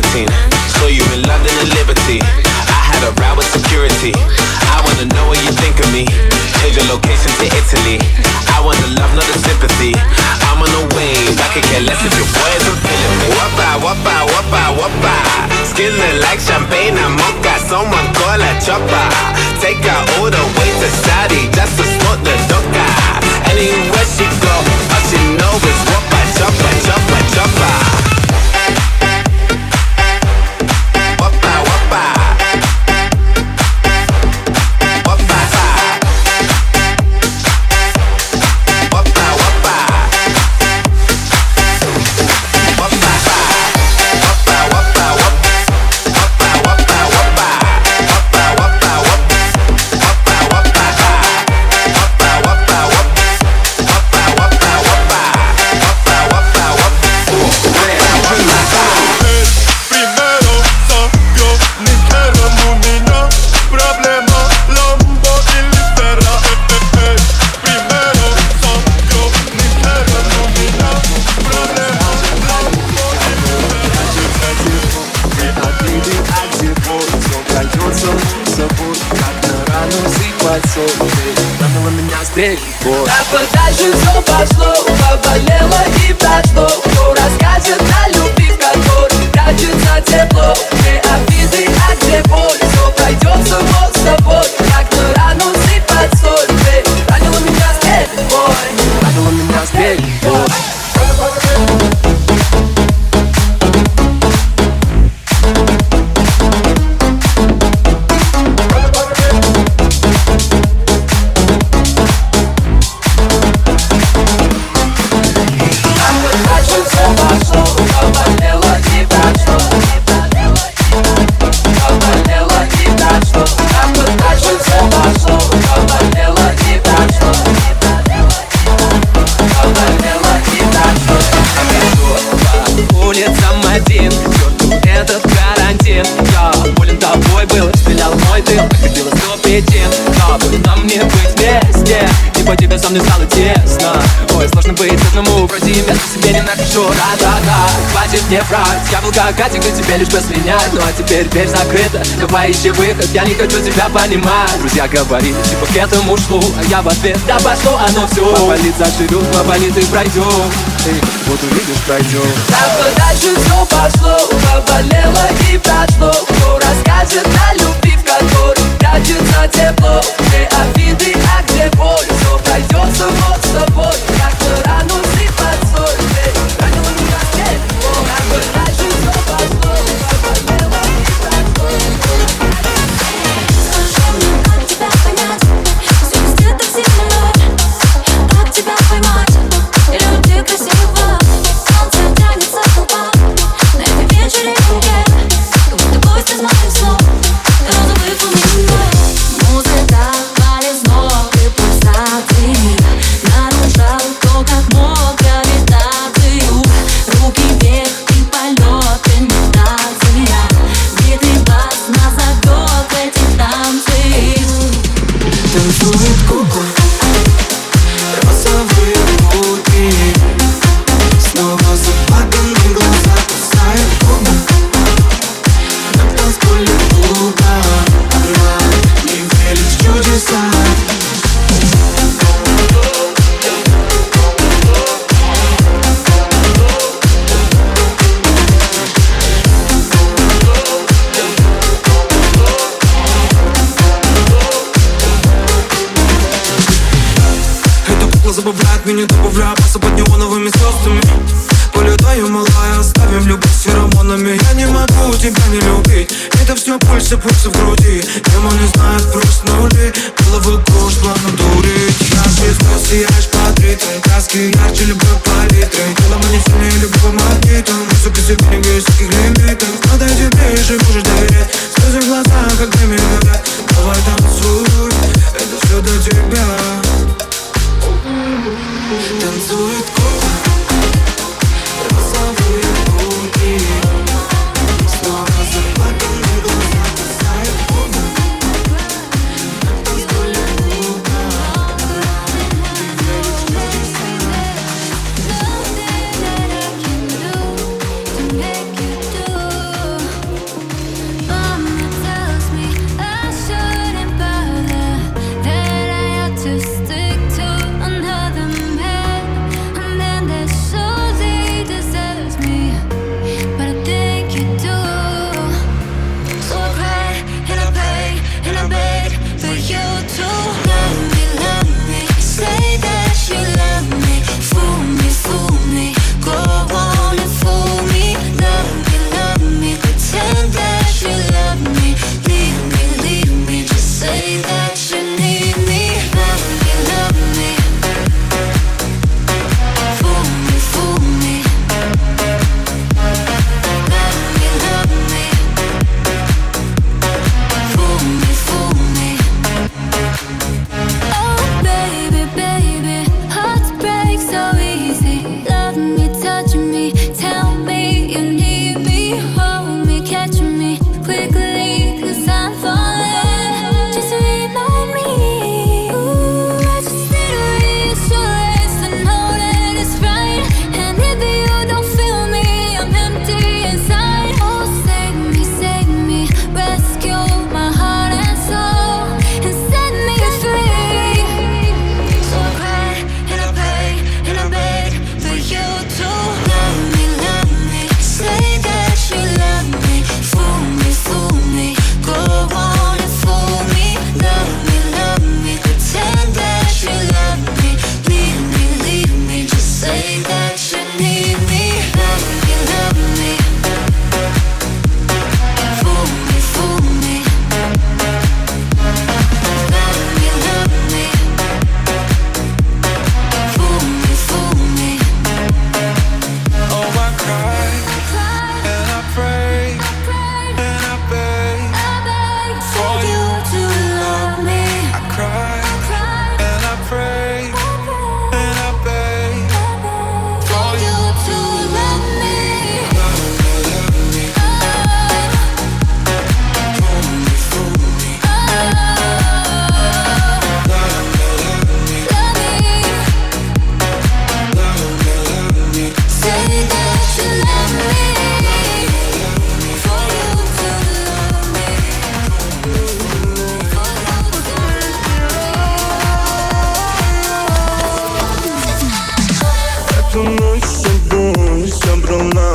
nicotine. Saw you in London and Liberty. I had a row with security. I wanna know what you think of me. Change your location to Italy. I want the love, not the sympathy. I'm on the wave, I could care less if your boy isn't feeling me. Wappa, wappa, wappa, wappa. Skin look like champagne and mocha. Someone call a chopper. Take her all the way to Saudi just to smoke the doka. Anywhere she go, all she know is wappa, choppa, choppa, choppa. Wappa, wappa. Так вот дальше все пошло, поболело и прошло. Кто расскажет о любви, в которой прячется тепло? Где обиды, а где боль? Все пройдет само собой, как на рану сыпать соль. Ранила меня степень боль, ранила меня степень боль. Тебе со мной стало тесно. Ой, сложно быть одному, вроде места себе не нахожу. Да-да-да, хватит мне врать. Я был как Катя, к тебе лишь послинять. Ну а теперь дверь закрыта, давай ищи выход. Я не хочу тебя понимать. Друзья говорили, типа к этому шло. А я в ответ, да пошло оно все. Поболит, заживет, поболит и пройдем. Вот увидишь, пройдем. Так вот дальше все пошло, поболело и прошло. Кто расскажет о любви, в которой прячется тепло? Где обиды, а где боль? Все пройдет само собой, как на рану сыпать соль. Ранила меня степень боль. Так вот дальше все пошло, поболело и прошло. Скажи мне, как тебя понять? Все везде так сильно. Как тебя поймать? Или ты красива? Солнце тянется толпа на этой вечеринке. Как будто гость из моих снов. Розовый фламинго. Музыка валит с ног и пульсации. Нарушал то, как мог гравитацию. Руки вверх и полет, имитация. Битый бас нас зовет в эти танцы. Танцует кукла, розовые губы. Снова заплаканные глаза кусают губы. На танцполе клуба не веришь в чудеса. Забавляет меня, добавляя баса под неоновыми звездами. Полетаю, малая, оставим любовь с феромонами. Я не могу тебя не любить. Это все пульсы в груди. Тема не знает просто нули. Головы круж, плавно дурить. Я звезда, сияешь под ритм. Краски ярче любой палитры. Тело не сильнее любого магнита. Музыка сегодня без всяких лимитов. Отдай тебе же можешь доверять. Слезы в глазах, как дыми горят. Давай танцуй, это все до тебя. Танцует кукла, розовые губы. Снова заплаканные глаза кусают губы. На танцполе клуба не веришь в чудеса.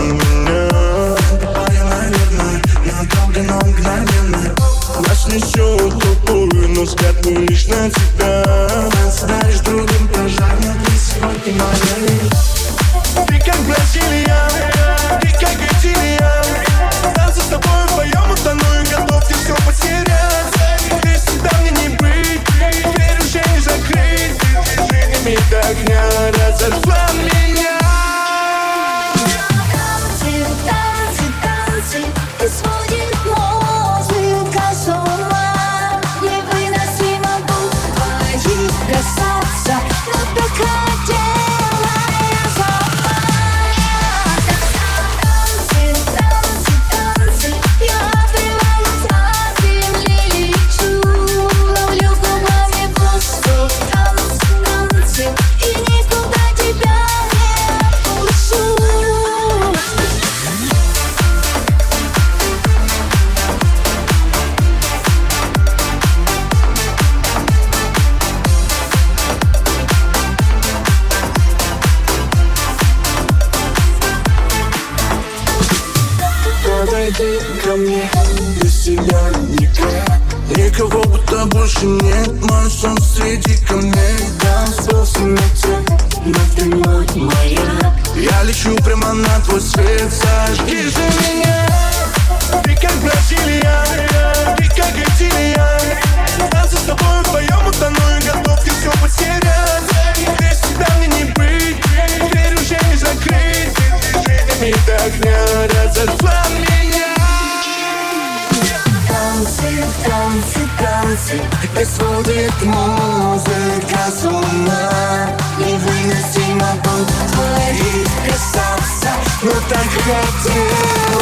меня. А я, наверное, надолго, но мгновенно. Нас несет тупую, но взгляд мой лишь на тебя. Танцуешь другим пожар, но ты сегодня моя. Ты как Бразилия, ты как Италия. Танцы с тобой вдвоем утону и готов тебе все потерять. Ты всегда мне не быть, дверь уже не закрыть. Ты движениями до огня разорвала меня. Танцы, танцы, танцы, и сводит музыка с ума. Невыносимо будет твоих касаться, но так хотела я сама. Танцы, танцы, танцы, я отрываюсь от земли, лечу, ловлю губами воздух. Танцы, танцы, и никуда тебя не отпущу. Подойди ко мне, без тебя никак. Никого будто больше нет, мой сон среди камней. Танцпол в темноте, но ты мой маяк. Я лечу прямо на твой свет, зажги же меня. Ты как Бразилия, ты как Италия. Танцы с тобой вдвоем утону и готов тебе все потерять. Ты всегда мне не быть, дверь уже не закрыть. Ты движениями до огня разорвала меня. Танцы, танцы, танцы, и сводит музыка с ума. Невыносимо будет твоих касаться, Но так хотела.